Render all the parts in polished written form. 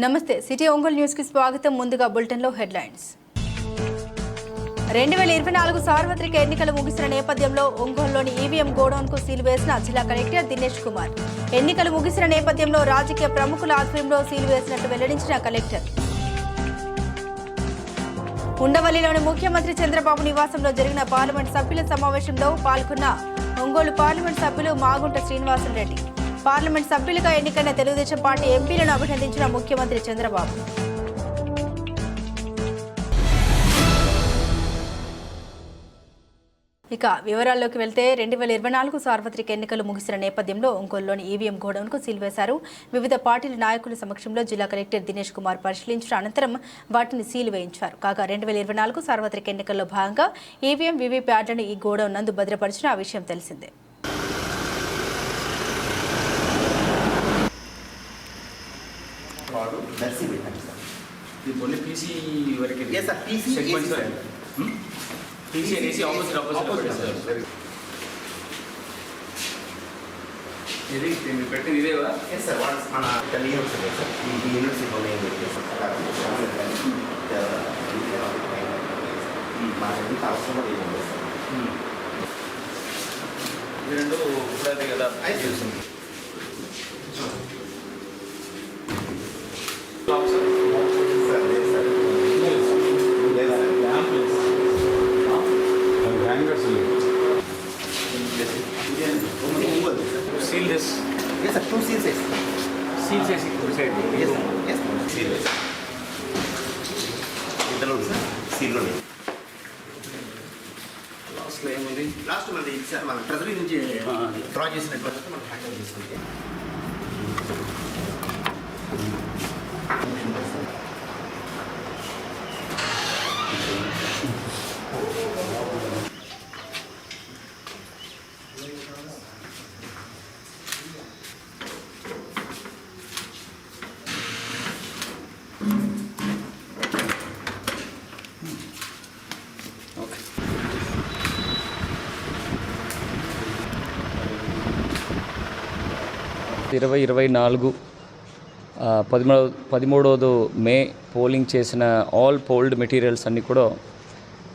నమస్తే city Ongole news కి స్వాగతం. ముందుగా బులెటిన్ లో హెడ్లైన్స్. 2024 సార్వత్రిక ఎన్నికలు ముగిసిన నేపథ్యంలో ఒంగోలులోని ఈవీఎం గోడౌన్ కు సీల్ వేసిన జిల్లా కలెక్టర్ దినేష్ కుమార్. ఎన్నికలు ముగిసిన నేపథ్యంలో రాజకీయ ప్రముఖుల ఆధ్వర్యంలో సీల్ వేసినట్టు వెల్లడించిన కలెక్టర్. ఉండవల్లిలోని ముఖ్యమంత్రి చంద్రబాబు నివాసంలో జరిగిన పార్లమెంట్ సభ్యుల సమావేశంలో పాల్గొన్న ఒంగోలు పార్లమెంట్ సభ్యులు మాగుంట శ్రీనివాసరెడ్డి. పార్లమెంట్ సభ్యులుగా ఎన్నికైన తెలుగుదేశం పార్టీ ఎంపీలను అభినందించిన ముఖ్యమంత్రి చంద్రబాబు. ఇక వివరాల్లోకి వెళ్తే 2024 సార్వత్రిక ఎన్నికలు ముగిసిన నేపథ్యంలో ఒంగోలులోని ఈవీఎం గోడౌన్కు సీల్ వేశారు. వివిధ పార్టీల నాయకుల సమక్షంలో జిల్లా కలెక్టర్ దినేష్ కుమార్ పరిశీలించిన అనంతరం వాటిని సీల్ వేయించారు. కాగా 2024 సార్వత్రిక ఎన్నికల్లో భాగంగా ఈవీఎం వీవీప్యాట్లను ఈ గోడౌన్ నందు భద్రపరిచిన ఆ విషయం తెలిసిందే. PC and AC opposite. ఇది మీరు పెట్టింది ఇదేవా? ఎస్ సార్, వన్స్ మన యూనిట్స్ ఉన్నాయి సార్. ఈ యూనిట్స్ ఇప్పుడు మనకి అవసరం లేదు సార్. ఇది రెండు ఇప్పుడైతే కదా అయితే తెలిసింది. Seal this. Yes sir, 2 seals. Seal చేసి side. Yes sir. Yes sir. Seal. ఇద్దరు సార్ సీల్ లో లాస్ట్ లో ఏముంది? లాస్ట్ మనది సార్ మన ట్రెజరీ నుంచి డ్రా చేసినట్టు మనం హ్యాండిల్ చేసుకుంటే పదమూడవ మే పోలింగ్ చేసిన ఆల్ పోల్డ్ మెటీరియల్స్ అన్నీ కూడా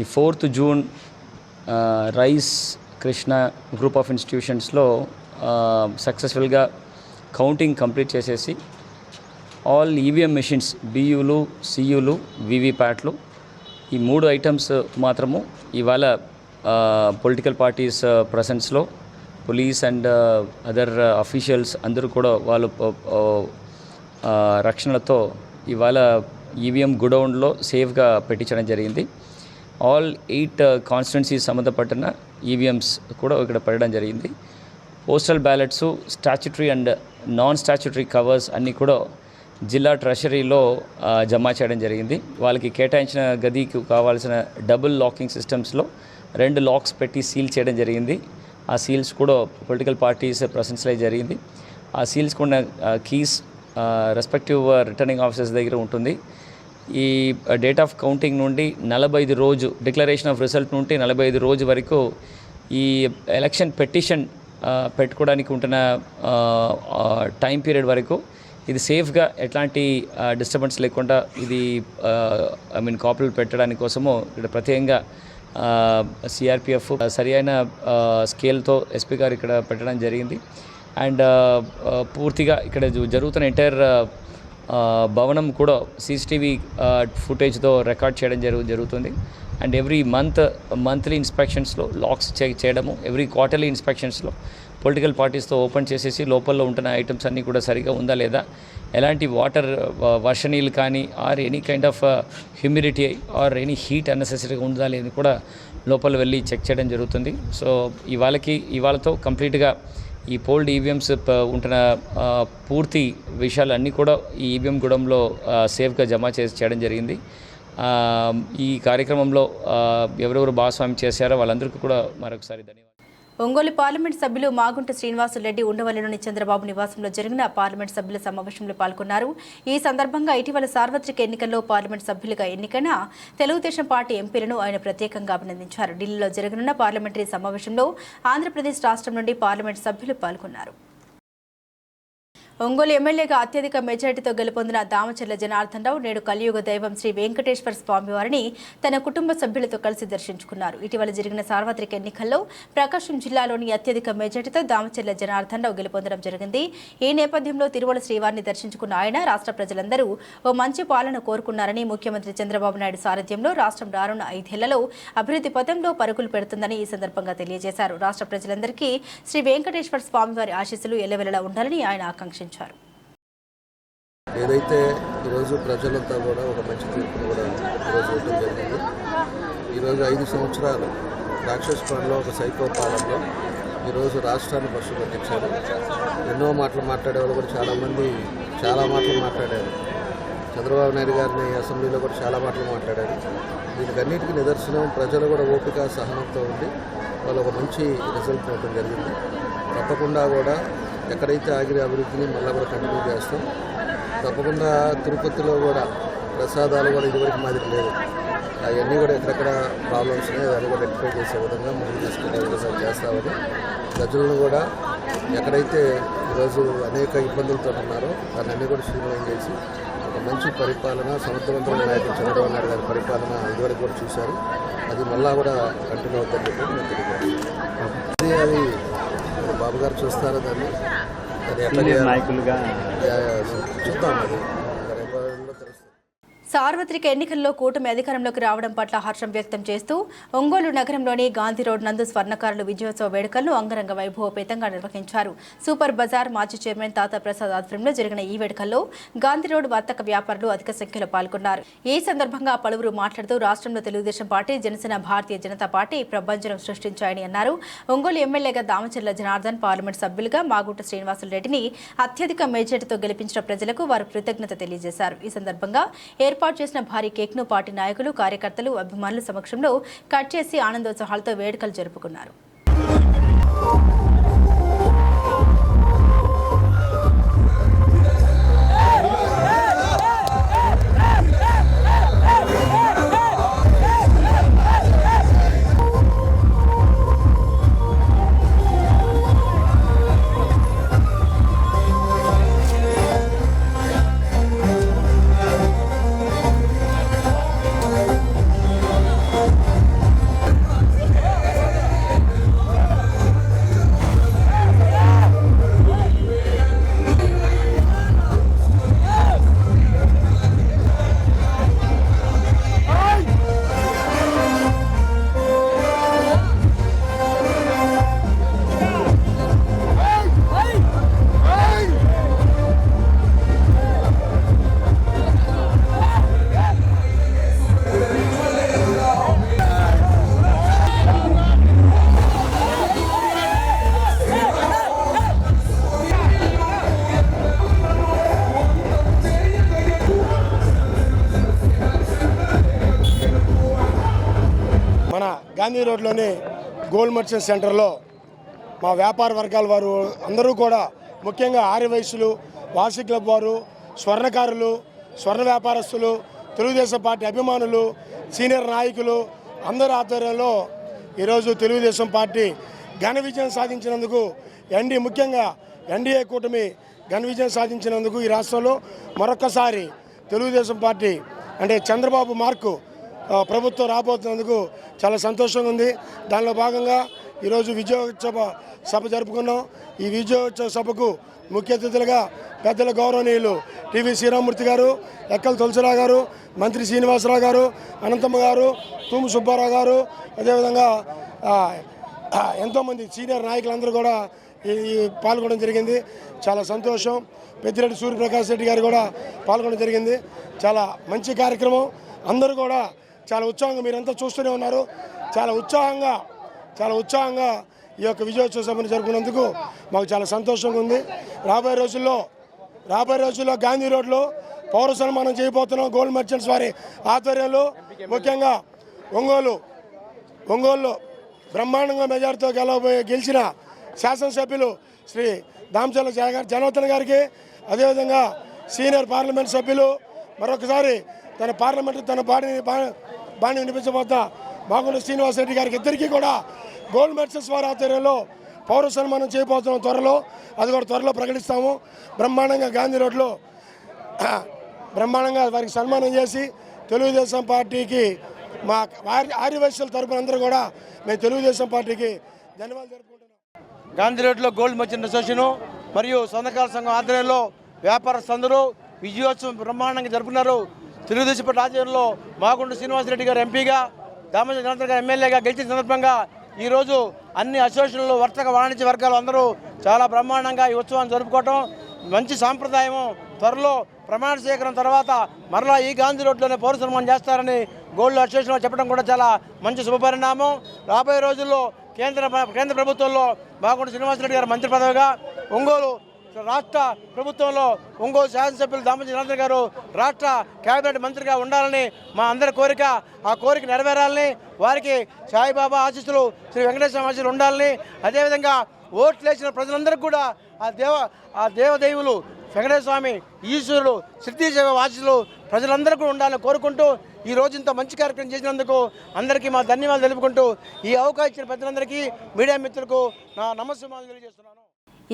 ఈ 4th June Rise Krishna group of ఇన్స్టిట్యూషన్స్లో సక్సెస్ఫుల్గా కౌంటింగ్ కంప్లీట్ చేసేసి ఆల్ ఈవీఎం మెషిన్స్ బియూలు సియూలు వీవీప్యాట్లు ఈ 3 ఐటమ్స్ మాత్రము ఇవాళ పొలిటికల్ పార్టీస్ ప్రెసెన్స్లో పోలీస్ అండ్ అదర్ అఫీషియల్స్ అందరూ కూడా వాళ్ళ రక్షణలతో ఇవాళ ఈవీఎం గోడౌన్లో సేఫ్గా పెట్టించడం జరిగింది. ఆల్ 8 కాన్స్టిట్యున్సీస్ సంబంధపడిన ఈవీఎంస్ కూడా ఇక్కడ పెట్టడం జరిగింది. Postal ballots statutory and non statutory covers అన్నీ కూడా జిల్లా ట్రెషరీలో జమ చేయడం జరిగింది. వాళ్ళకి కేటాయించిన గదికి కావాల్సిన డబుల్ లాకింగ్ సిస్టమ్స్లో 2 లాక్స్ పెట్టి సీల్ చేయడం జరిగింది. ఆ సీల్స్ కూడా పొలిటికల్ పార్టీస్ ప్రెసెన్స్లో జరిగింది. ఆ సీల్స్ కూడా కీస్ రెస్పెక్టివ్ రిటర్నింగ్ ఆఫీసర్స్ దగ్గర ఉంటుంది. ఈ డేట్ ఆఫ్ కౌంటింగ్ నుండి 45 రోజు డిక్లరేషన్ ఆఫ్ రిజల్ట్ నుండి 45 రోజు వరకు ఈ ఎలక్షన్ పెటిషన్ పెట్టుకోవడానికి ఉంటున్న టైం పీరియడ్ వరకు ఇది సేఫ్గా ఎట్లాంటి డిస్టర్బెన్స్ లేకుండా ఇది కాపీలు పెట్టడానికి కోసము ఇక్కడ ప్రత్యేకంగా సిఆర్పిఎఫ్ సరి అయిన స్కేల్తో ఎస్పీ గారు ఇక్కడ పెట్టడం జరిగింది. అండ్ పూర్తిగా ఇక్కడ జరుగుతున్న ఎంటైర్ భవనం కూడా సీసీటీవీ ఫుటేజ్తో రికార్డ్ చేయడం జరుగుతుంది. అండ్ ఎవ్రీ మంత్లీ ఇన్స్పెక్షన్స్లో లాక్స్ చేయడము, ఎవ్రీ క్వార్టర్లీ ఇన్స్పెక్షన్స్లో పొలిటికల్ పార్టీస్తో ఓపెన్ చేసేసి లోపల ఉంటున్న ఐటమ్స్ అన్నీ కూడా సరిగా ఉందా లేదా, ఎలాంటి వాటర్ వర్షనీళ్ళు కానీ or any kind of humidity or any heat అన్నెసెసరీగా ఉందా లేదని కూడా లోపల వెళ్ళి చెక్ చేయడం జరుగుతుంది. సో ఇవాళతో కంప్లీట్గా ఈ పోల్డ్ ఈవీఎంస్ ఉంటున్న పూర్తి విషయాలన్నీ కూడా ఈ ఈవీఎం గూడెంలో సేఫ్గా జమ చేయడం జరిగింది. ఈ కార్యక్రమంలో ఎవరెవరు భాగస్వామ్యం చేశారో వాళ్ళందరికీ కూడా మరొకసారి ధన్యవాదాలు. ఒంగోలు పార్లమెంట్ సభ్యులు మాగుంట శ్రీనివాసరెడ్డి ఉండవల్లిలోని చంద్రబాబు నివాసంలో జరిగిన పార్లమెంట్ సభ్యుల సమావేశంలో పాల్గొన్నారు. ఈ సందర్భంగా ఇటీవల సార్వత్రిక ఎన్నికల్లో పార్లమెంట్ సభ్యులుగా ఎన్నికైన తెలుగుదేశం పార్టీ ఎంపీలను ఆయన ప్రత్యేకంగా అభినందించారు. ఢిల్లీలో జరగనున్న పార్లమెంటరీ సమావేశంలో ఆంధ్రప్రదేశ్ రాష్ట్రం నుండి పార్లమెంట్ సభ్యులు పాల్గొన్నారు. ఒంగోలు ఎమ్మెల్యేగా అత్యధిక మెజార్టీతో గెలుపొందిన దామచర్ల జనార్దన్ రావు నేడు కలియుగ దైవం శ్రీ వెంకటేశ్వర స్వామివారిని తన కుటుంబ సభ్యులతో కలిసి దర్శించుకున్నారు. ఇటీవల జరిగిన సార్వత్రిక ఎన్నికల్లో ప్రకాశం జిల్లాలోని అత్యధిక మెజార్టీతో దామచర్ల జనార్దన్ రావు గెలుపొందడం జరిగింది. ఈ నేపథ్యంలో తిరుమల శ్రీవారిని దర్శించుకున్న ఆయన రాష్ట్ర ప్రజలందరూ ఓ మంచి పాలన కోరుకున్నారని, ముఖ్యమంత్రి చంద్రబాబు నాయుడు సారథ్యంలో రాష్ట్రం రానున్న 5 ఏళ్లలో అభివృద్ధి పథంలో పరుగులు పెడుతుందని ఈ సందర్భంగా తెలియజేశారు. రాష్ట్ర ప్రజలందరికీ శ్రీ వెంకటేశ్వర స్వామివారి ఆశీస్సులు ఎల్లవెల్లలా ఉండాలని ఆయన ఆకాంక్షించారు. ఏదైతే ఈరోజు ప్రజలంతా కూడా ఒక మంచి తీర్పును కూడా ఈరోజు ఇవ్వడం జరిగింది. ఈరోజు 5 సంవత్సరాలు రాక్షసపాలనలో ఒక సైకో పాలనలో ఈరోజు రాష్ట్రాన్ని పశుపట్టించారు. ఎన్నో మాటలు మాట్లాడేవాళ్ళు కూడా చాలామంది చాలా మాటలు మాట్లాడారు. చంద్రబాబు నాయుడు గారిని అసెంబ్లీలో కూడా చాలా మాటలు మాట్లాడారు. దీనికన్నిటికీ నిదర్శనం ప్రజలు కూడా ఓపిక సహనంతో ఉండి వాళ్ళు ఒక మంచి రిజల్ట్ ఇవ్వడం జరిగింది. తప్పకుండా కూడా ఎక్కడైతే ఆగిన అభివృద్ధిని మళ్ళీ కూడా కంటిన్యూ చేస్తాం. తప్పకుండా తిరుపతిలో కూడా ప్రసాదాలు కూడా ఇదివరకు మాదిరి లేదు. అవన్నీ కూడా ఎక్కడెక్కడ ప్రాబ్లమ్స్ ఉన్నాయి దాన్ని కూడా రెక్టిఫై చేసే విధంగా ముందుకు తీసుకునే విధంగా చేస్తామని ప్రజలను కూడా ఎక్కడైతే ఈరోజు అనేక ఇబ్బందులతో ఉన్నారో దాన్ని కూడా స్ట్రీమ్లైన్ చేసి ఒక మంచి పరిపాలన సమర్థవంతమైన నాయకుడు చంద్రబాబు నాయుడు గారి పరిపాలన ఇదివరకు కూడా చూశారు. అది మళ్ళా కూడా కంటిన్యూ అవుతుందని చెప్పి నేను తెలియజేస్తాను. అది బాబు గారు చూస్తారో దాన్ని నాయకులుగా చూద్దాం. అది సార్వత్రిక ఎన్నికల్లో కూటమి అధికారంలోకి రావడం పట్ల హర్షం వ్యక్తం చేస్తూ ఒంగోలు నగరంలోని గాంధీ రోడ్ నందు స్వర్ణకారుల విజయోత్సవ వేడుకలను అంగరంగ వైభవపేతంగా నిర్వహించారు. సూపర్ బజార్ మాజీ చైర్మన్ తాతా ప్రసాద్ ఆధ్వర్యంలో జరిగిన ఈ వేడుకల్లో గాంధీ రోడ్ వర్తక వ్యాపారులు అధిక సంఖ్యలో పాల్గొన్నారు. ఈ సందర్భంగా పలువురు మాట్లాడుతూ రాష్ట్రంలో తెలుగుదేశం పార్టీ, జనసేన, భారతీయ జనతా పార్టీ ప్రభంజనం సృష్టించాయని అన్నారు. ఒంగోలు ఎమ్మెల్యేగా దామచర్ల జనార్దన్, పార్లమెంట్ సభ్యులుగా మాగుంట శ్రీనివాసులు రెడ్డిని అత్యధిక మెజార్టీతో గెలిపించిన ప్రజలకు వారు కృతజ్ఞత తెలియజేశారు. ఈ సందర్భంగా ఏర్పాటు చేసిన భారీ కేక్ ను పార్టీ నాయకులు, కార్యకర్తలు, అభిమానుల సమక్షంలో కట్ చేసి ఆనందోత్సాహాలతో వేడుకలు జరుపుకున్నారు. గాంధీ రోడ్లోని గోల్డ్ మర్చెంట్ సెంటర్లో మా వ్యాపార వర్గాల వారు అందరూ కూడా, ముఖ్యంగా ఆర్యవైశ్యులు, వాసి క్లబ్ వారు, స్వర్ణకారులు, స్వర్ణ వ్యాపారస్తులు, తెలుగుదేశం పార్టీ అభిమానులు, సీనియర్ నాయకులు అందరి ఆధ్వర్యంలో ఈరోజు తెలుగుదేశం పార్టీ ఘన విజయం సాధించినందుకు, ముఖ్యంగా ఎన్డీఏ కూటమి ఘన విజయం సాధించినందుకు ఈ రాష్ట్రంలో మరొకసారి తెలుగుదేశం పార్టీ అంటే చంద్రబాబు మార్కు ప్రభుత్వం రాబోతున్నందుకు చాలా సంతోషంగా ఉంది. దానిలో భాగంగా ఈరోజు విజయోత్సవ సభ జరుపుకున్నాం. ఈ విజయోత్సవ సభకు ముఖ్య అతిథులుగా పెద్దల గౌరవనీయులు టీవీ శ్రీరామూర్తి గారు, ఎక్కల తులసిరావు గారు, మంత్రి శ్రీనివాసరావు గారు, అనంతమ్మ గారు, తూము సుబ్బారావు గారు, అదేవిధంగా ఎంతోమంది సీనియర్ నాయకులందరూ కూడా ఈ పాల్గొనడం జరిగింది. చాలా సంతోషం. పెద్దిరెడ్డి సూర్యప్రకాష్ రెడ్డి గారు కూడా పాల్గొనడం జరిగింది. చాలా మంచి కార్యక్రమం. అందరూ కూడా చాలా ఉత్సాహంగా, మీరంతా చూస్తూనే ఉన్నారు, చాలా ఉత్సాహంగా ఈ యొక్క విజయోత్సవ సభను జరుపుకున్నందుకు మాకు చాలా సంతోషంగా ఉంది. రాబోయే రోజుల్లో గాంధీ రోడ్లో పౌర సన్మానం చేయబోతున్నాం. గోల్డ్ మర్చెంట్స్ వారి ఆధ్వర్యంలో ముఖ్యంగా ఒంగోలులో బ్రహ్మాండంగా మెజార్టీతో గెలిచిన శాసనసభ్యులు శ్రీ దామచర్ల జనార్దన్ గారికి, అదేవిధంగా సీనియర్ పార్లమెంట్ సభ్యులు మరొకసారి తన పార్లమెంటు తన బాణి వినిపించబోతున్న మాగుంట శ్రీనివాసరెడ్డి గారికి, ఇద్దరికీ కూడా గోల్డ్ మెడల్స్ వారి ఆధ్వర్యంలో పౌర సన్మానం చేయబోతున్నాం త్వరలో. అది కూడా త్వరలో ప్రకటిస్తాము. బ్రహ్మాండంగా గాంధీ రోడ్లో బ్రహ్మాండంగా వారికి సన్మానం చేసి తెలుగుదేశం పార్టీకి మా ఆర్యవైశ్యుల తరపున అందరూ కూడా మేము తెలుగుదేశం పార్టీకి ధన్యవాదాలు జరుపుకుంటున్నాం. గాంధీ రోడ్లో గోల్డ్ మర్చెంట్ అసోసియేషన్ మరియు స్వర్ణకార సంఘం ఆధ్వర్యంలో వ్యాపారస్తులందరూ విజయోత్సవం బ్రహ్మాండంగా జరుపుకున్నారు. తెలుగుదేశం పార్టీ ఆధ్వర్యంలో మాగుంట శ్రీనివాసరెడ్డి గారు ఎంపీగా, దామోదర జనార్దన్ గారు ఎమ్మెల్యేగా గెలిచిన సందర్భంగా ఈరోజు అన్ని అసోసియేషన్లు, వర్తక వాణిజ్య వర్గాలు అందరూ చాలా బ్రహ్మాండంగా ఈ ఉత్సవాన్ని జరుపుకోవటం మంచి సాంప్రదాయము. త్వరలో ప్రమాణ స్వీకారం తర్వాత మరలా ఈ గాంధీ రోడ్లోనే పౌర సన్మానం చేస్తారని గోల్డ్ అసోసియేషన్ చెప్పడం కూడా చాలా మంచి శుభపరిణామం. రాబోయే రోజుల్లో కేంద్ర ప్రభుత్వంలో మాగుంట శ్రీనివాసరెడ్డి గారు మంత్రి పదవిగా, ఒంగోలు రాష్ట్ర ప్రభుత్వంలో ఒంగోలు శాసనసభ్యులు దామోదర జనార్దన్ గారు రాష్ట్ర కేబినెట్ మంత్రిగా ఉండాలని మా అందరి కోరిక. ఆ కోరిక నెరవేరాలని, వారికి సాయిబాబా ఆశీస్సులు, శ్రీ వెంకటేశ్వర ఆశీస్సులు ఉండాలని, అదేవిధంగా ఓట్లు వేసిన ప్రజలందరికీ కూడా ఆ దేవదేవులు వెంకటేశ్వర స్వామి, ఈశ్వరుడు, సిద్ధీదేవి ఆశీస్సులు ప్రజలందరూ కూడా ఉండాలని కోరుకుంటూ ఈ రోజు ఇంత మంచి కార్యక్రమం చేసినందుకు అందరికీ మా ధన్యవాదాలు తెలుపుకుంటూ ఈ అవకాశం ఇచ్చిన పెద్దలందరికీ, మీడియా మిత్రులకు నా నమస్కారాలు తెలియజేస్తున్నాను.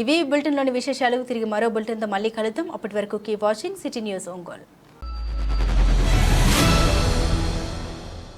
ఇవి బులెటిన్లోని విశేషాలు. తిరిగి మరో బులెటిన్తో మళ్ళీ కలుద్దాం. అప్పటి వరకు keep watching city news Ongole.